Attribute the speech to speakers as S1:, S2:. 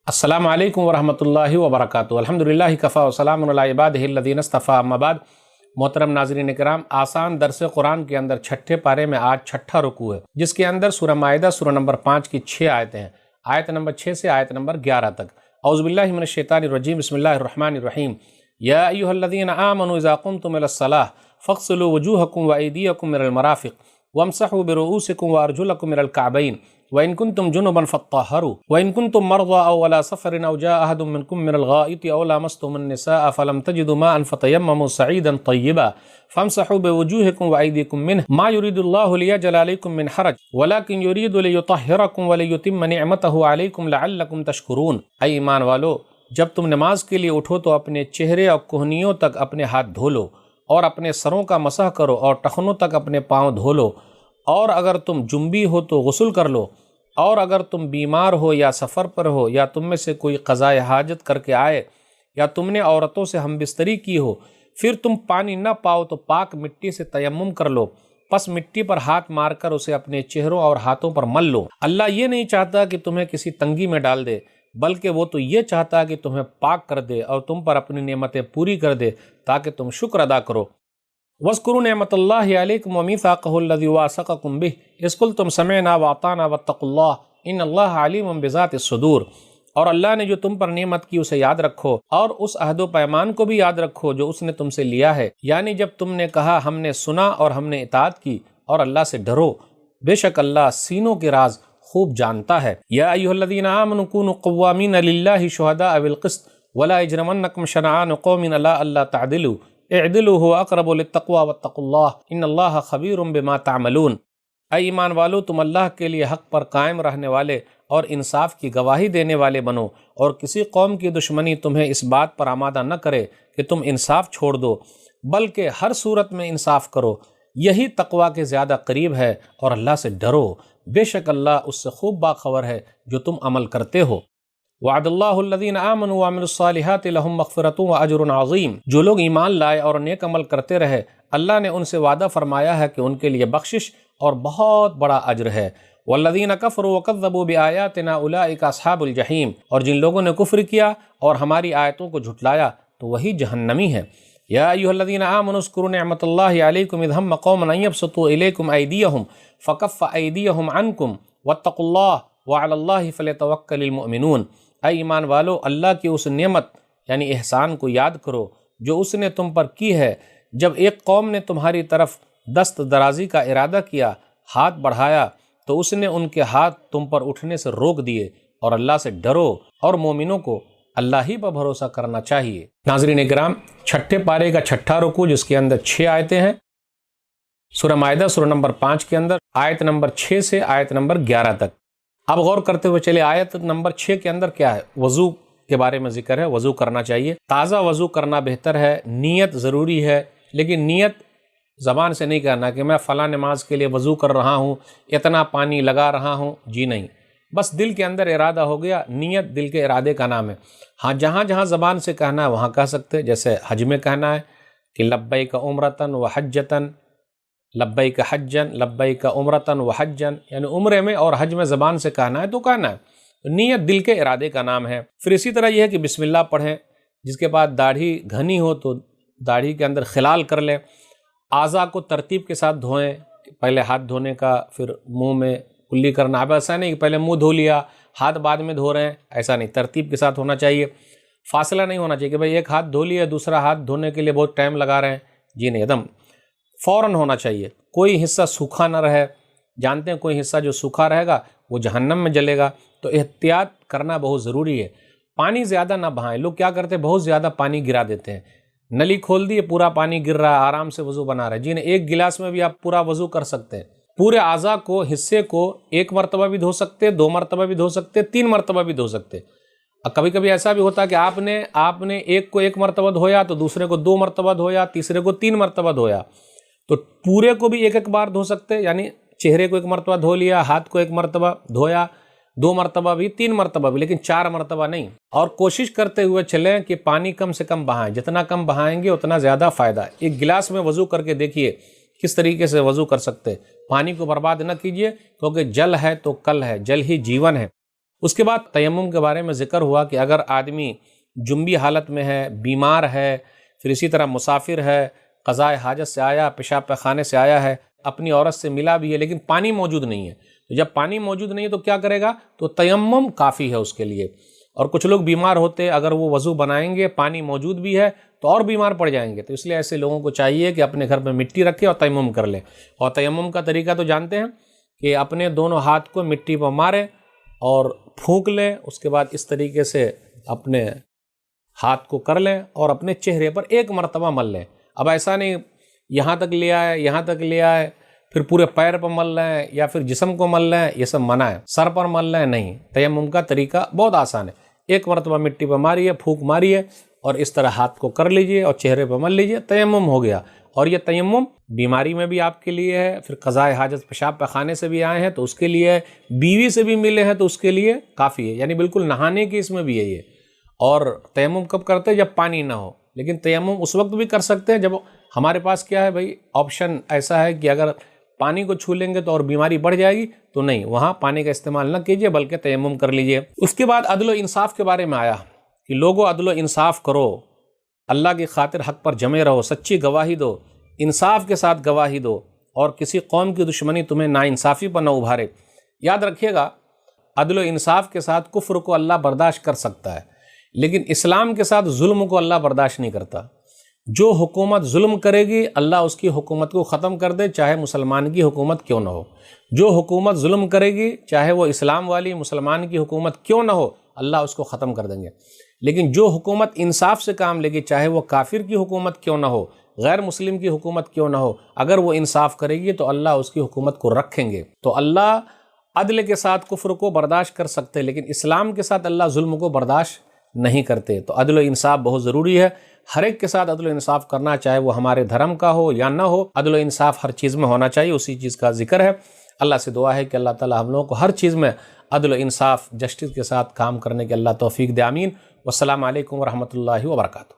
S1: السلام علیکم ورحمۃ اللہ وبرکاتہ۔ الحمدللہ کفا وسلام علی عبادہ الذین اصطفیٰ، اما بعد۔ محترم ناظرین کرام، آسان درس قرآن کے اندر چھٹے پارے میں آج چھٹا رکوع ہے، جس کے اندر سورہ مائدہ سورہ نمبر 5 کی 6 آیتیں ہیں، آیت نمبر 6 سے آیت نمبر 11 تک۔ اعوذ باللہ من الشیطان الرجیم، بسم اللہ الرحمن الرحیم۔ یا ایھا الذین آمنوا اذا قمتم الی الصلاۃ فاغسلوا وجوہکم وایدیکم من المرافق وامسحوا برؤوسکم وارجلکم من الکعبین وَإِن كُنتُمْ جُنُبًا فَاطَّهَّرُوا وَإِن كُنتُمْ مَرْضَىٰ أَوْ عَلَىٰ سَفَرٍ أَوْ جَاءَ أَحَدٌ مِّنكُم مِّنَ الْغَائِطِ أَوْ لَامَسْتُمُ النِّسَاءَ فَلَمْ تَجِدُوا مَاءً فَتَيَمَّمُوا صَعِيدًا طَيِّبًا فَامْسَحُوا بِوُجُوهِكُمْ وَأَيْدِيكُم مِّنْهُ مَا يُرِيدُ اللَّهُ لِيَجْعَلَ عَلَيْكُم مِّنْ حَرَجٍ وَلَٰكِن يُرِيدُ لِيُطَهِّرَكُم وَلِيُتِمَّ نِعْمَتَهُ عَلَيْكُمْ لَعَلَّكُمْ تَشْكُرُونَ۔ اے ایمان والو، جب تم نماز کے لیے اٹھو تو اپنے چہرے اور کہنیوں تک اپنے ہاتھ دھو لو، اور اپنے سروں کا مسح کرو، اور ٹخنوں تک اپنے پاؤں دھو لو، اور اگر تم جنبی ہو تو غسل کر لو، اور اگر تم بیمار ہو یا سفر پر ہو، یا تم میں سے کوئی قضائے حاجت کر کے آئے، یا تم نے عورتوں سے ہم بستری کی ہو، پھر تم پانی نہ پاؤ تو پاک مٹی سے تیمم کر لو، پس مٹی پر ہاتھ مار کر اسے اپنے چہروں اور ہاتھوں پر مل لو۔ اللہ یہ نہیں چاہتا کہ تمہیں کسی تنگی میں ڈال دے، بلکہ وہ تو یہ چاہتا ہے کہ تمہیں پاک کر دے اور تم پر اپنی نعمتیں پوری کر دے تاکہ تم شکر ادا کرو۔ وَاذْكُرُوا نِعْمَةَ اللَّهِ عَلَيْكُمْ وَمِيثَاقَهُ الَّذِي وَاثَقَكُم بِهِ إِذْ قُلْتُمْ سَمِعْنَا وَأَطَعْنَا وَاتَّقُوا اللَّهَ إِنَّ اللَّهَ عَلِيمٌ بِذَاتِ الصُّدُورِ۔ اور اللہ نے جو تم پر نعمت کی اسے یاد رکھو، اور اس عہد و پیمان کو بھی یاد رکھو جو اس نے تم سے لیا ہے، یعنی جب تم نے کہا ہم نے سنا اور ہم نے اطاعت کی، اور اللہ سے ڈرو، بے شک اللہ سینوں کے راز خوب جانتا ہے۔ یا ایھا الذین آمنوا کونوا قوامین للہ شہداء بالقسط ولا یجرمنکم شنآن قوم علی الا تعدلوا اعدلوا هو اقرب للتقوی واتقوا اللہ ان اللہ خبیر بما تعملون۔ اے ایمان والو، تم اللہ کے لیے حق پر قائم رہنے والے اور انصاف کی گواہی دینے والے بنو، اور کسی قوم کی دشمنی تمہیں اس بات پر آمادہ نہ کرے کہ تم انصاف چھوڑ دو، بلکہ ہر صورت میں انصاف کرو، یہی تقوی کے زیادہ قریب ہے، اور اللہ سے ڈرو، بے شک اللہ اس سے خوب باخبر ہے جو تم عمل کرتے ہو۔ وعد اللہ الذین آمنوا وعملوا الصالحات لهم مغفرۃ واجر عظیم۔ جو لوگ ایمان لائے اور نیک عمل کرتے رہے، اللہ نے ان سے وعدہ فرمایا ہے کہ ان کے لیے بخشش اور بہت بڑا اجر ہے۔ والذین کفروا وکذبوا بآیاتنا اولئک اصحاب الجحیم۔ اور جن لوگوں نے کفر کیا اور ہماری آیتوں کو جھٹلایا تو وہی جہنمی ہے۔ یا ایھا الذین آمنوا اذکروا نعمت اللہ علیکم اذ ہم قوم ان یبسطوا الیکم ایدیہم فکف ایدیہم عنکم واتقوا اللہ وعلی اللہ فلیتوکل المؤمنون۔ اے ایمان والو، اللہ کی اس نعمت یعنی احسان کو یاد کرو جو اس نے تم پر کی ہے، جب ایک قوم نے تمہاری طرف دست درازی کا ارادہ کیا، ہاتھ بڑھایا، تو اس نے ان کے ہاتھ تم پر اٹھنے سے روک دیے، اور اللہ سے ڈرو، اور مومنوں کو اللہ ہی پر بھروسہ کرنا چاہیے۔ ناظرین کرام، چھٹے پارے کا چھٹا رکوع جس کے اندر 6 آیتیں ہیں، سورہ مائدہ سورہ نمبر 5 کے اندر آیت نمبر 6 سے آیت نمبر 11 تک۔ اب غور کرتے ہوئے چلے، آیت نمبر 6 کے اندر کیا ہے؟ وضو کے بارے میں ذکر ہے، وضو کرنا چاہیے، تازہ وضو کرنا بہتر ہے، نیت ضروری ہے، لیکن نیت زبان سے نہیں کرنا کہ میں فلاں نماز کے لیے وضو کر رہا ہوں، اتنا پانی لگا رہا ہوں، جی نہیں، بس دل کے اندر ارادہ ہو گیا، نیت دل کے ارادے کا نام ہے۔ ہاں جہاں جہاں زبان سے کہنا ہے وہاں کہہ سکتے، جیسے حج میں کہنا ہے کہ لبیک عمرۃ وحجۃ، لبیک حجن، لبیک عمرۃ وحجن، یعنی عمرے میں اور حج میں زبان سے کہنا ہے تو کہنا ہے، نیت دل کے ارادے کا نام ہے۔ پھر اسی طرح یہ ہے کہ بسم اللہ پڑھیں، جس کے بعد داڑھی گھنی ہو تو داڑھی کے اندر خلال کر لیں، اعضاء کو ترتیب کے ساتھ دھوئیں، پہلے ہاتھ دھونے کا، پھر منہ میں کلی کرنا۔ اب ایسا نہیں کہ پہلے منہ دھو لیا ہاتھ بعد میں دھو رہے ہیں، ایسا نہیں، ترتیب کے ساتھ ہونا چاہیے، فاصلہ نہیں ہونا چاہیے کہ بھئی ایک ہاتھ دھو لیا دوسرا ہاتھ دھونے کے لیے بہت ٹائم لگا رہے ہیں، جی نہیں، ایک دم فوراً ہونا چاہیے، کوئی حصہ سوکھا نہ رہے۔ جانتے ہیں کوئی حصہ جو سوکھا رہے گا وہ جہنم میں جلے گا، تو احتیاط کرنا بہت ضروری ہے۔ پانی زیادہ نہ بہائیں، لوگ کیا کرتے ہیں بہت زیادہ پانی گرا دیتے ہیں، نلی کھول دیے پورا پانی گر رہا ہے، آرام سے وضو بنا رہے ہیں، جی نہیں، ایک گلاس میں بھی آپ پورا وضو کر سکتے ہیں، پورے اعضاء کو، حصے کو ایک مرتبہ بھی دھو سکتے، 2 مرتبہ بھی دھو سکتے، 3 مرتبہ بھی دھو سکتے۔ کبھی کبھی ایسا بھی ہوتا ہے کہ آپ نے ایک کو 1 مرتبہ دھویا تو دوسرے کو 2 مرتبہ دھویا، تیسرے کو 3 مرتبہ دھویا، تو پورے کو بھی ایک بار دھو سکتے، یعنی چہرے کو 1 مرتبہ دھو لیا، ہاتھ کو 1 مرتبہ دھویا، 2 مرتبہ بھی، 3 مرتبہ بھی، لیکن 4 مرتبہ نہیں۔ اور کوشش کرتے ہوئے چلیں کہ پانی کم سے کم بہائیں، جتنا کم بہائیں گے اتنا زیادہ فائدہ ہے۔ ایک گلاس میں وضو کر کے دیکھیے کس طریقے سے وضو کر سکتے، پانی کو برباد نہ کیجیے، کیونکہ جل ہے تو کل ہے، جل ہی جیون ہے۔ اس کے بعد تیمم کے بارے میں ذکر ہوا کہ اگر آدمی جنبی حالت میں ہے، بیمار ہے، پھر اسی طرح مسافر ہے، قضاء حاجت سے آیا، پیشاب پیخانے سے آیا ہے، اپنی عورت سے ملا بھی ہے لیکن پانی موجود نہیں ہے، تو جب پانی موجود نہیں ہے تو کیا کرے گا؟ تو تیمم کافی ہے اس کے لیے۔ اور کچھ لوگ بیمار ہوتے، اگر وہ وضو بنائیں گے، پانی موجود بھی ہے تو اور بیمار پڑ جائیں گے، تو اس لیے ایسے لوگوں کو چاہیے کہ اپنے گھر میں مٹی رکھے اور تیمم کر لیں۔ اور تیمم کا طریقہ تو جانتے ہیں کہ اپنے دونوں ہاتھ کو مٹی پر مارے اور پھونک لیں، اس کے بعد اس طریقے سے اپنے ہاتھ کو کر لیں اور اپنے چہرے پر ایک مرتبہ مل لیں۔ اب ایسا نہیں یہاں تک لے آئے، یہاں تک لے آئے، پھر پورے پیر پر مل لیں یا پھر جسم کو مل لیں، یہ سب منع ہے۔ سر پر مل لیں نہیں۔ تیمم کا طریقہ بہت آسان ہے، ایک مرتبہ مٹی پر ماریے، پھونک ماریے اور اس طرح ہاتھ کو کر لیجئے اور چہرے پر مل لیجئے، تیمم ہو گیا۔ اور یہ تیمم بیماری میں بھی آپ کے لیے ہے، پھر قضاء حاجت پیشاب پیخانے سے بھی آئے ہیں تو اس کے لیے ہے، بیوی سے بھی ملے ہیں تو اس کے لیے کافی ہے، یعنی بالکل نہانے کی اس میں بھی ہے یہ۔ اور تیمم کب کرتے ہیں؟ جب پانی نہ ہو، لیکن تیمم اس وقت بھی کر سکتے ہیں جب ہمارے پاس کیا ہے بھائی، آپشن ایسا ہے کہ اگر پانی کو چھو لیں گے تو اور بیماری بڑھ جائے گی، تو نہیں، وہاں پانی کا استعمال نہ کیجیے بلکہ تیمم کر لیجیے۔ اس کے بعد عدل و انصاف کے بارے میں آیا کہ لوگوں عدل و انصاف کرو، اللہ کی خاطر حق پر جمے رہو، سچی گواہی دو، انصاف کے ساتھ گواہی دو، اور کسی قوم کی دشمنی تمہیں ناانصافی پر نہ ابھارے۔ یاد رکھیے گا، عدل و انصاف کے ساتھ کفر کو اللہ برداشت کر سکتا ہے، لیکن اسلام کے ساتھ ظلم کو اللہ برداشت نہیں کرتا۔ جو حکومت ظلم کرے گی اللہ اس کی حکومت کو ختم کر دے، چاہے مسلمان کی حکومت کیوں نہ ہو۔ جو حکومت ظلم کرے گی، چاہے وہ اسلام والی مسلمان کی حکومت کیوں نہ ہو، اللہ اس کو ختم کر دیں گے۔ لیکن جو حکومت انصاف سے کام لے گی، چاہے وہ کافر کی حکومت کیوں نہ ہو، غیر مسلم کی حکومت کیوں نہ ہو، اگر وہ انصاف کرے گی تو اللہ اس کی حکومت کو رکھیں گے۔ تو اللہ عدل کے ساتھ کفر کو برداشت کر سکتے، لیکن اسلام کے ساتھ اللہ ظلم کو برداشت نہیں کرتے۔ تو عدل و انصاف بہت ضروری ہے، ہر ایک کے ساتھ عدل و انصاف کرنا، چاہے وہ ہمارے دھرم کا ہو یا نہ ہو، عدل و انصاف ہر چیز میں ہونا چاہیے، اسی چیز کا ذکر ہے۔ اللہ سے دعا ہے کہ اللہ تعالی ہم لوگوں کو ہر چیز میں عدل و انصاف، جسٹس کے ساتھ کام کرنے کے اللہ توفیق دے، آمین۔ والسلام علیکم ورحمۃ اللہ وبرکاتہ۔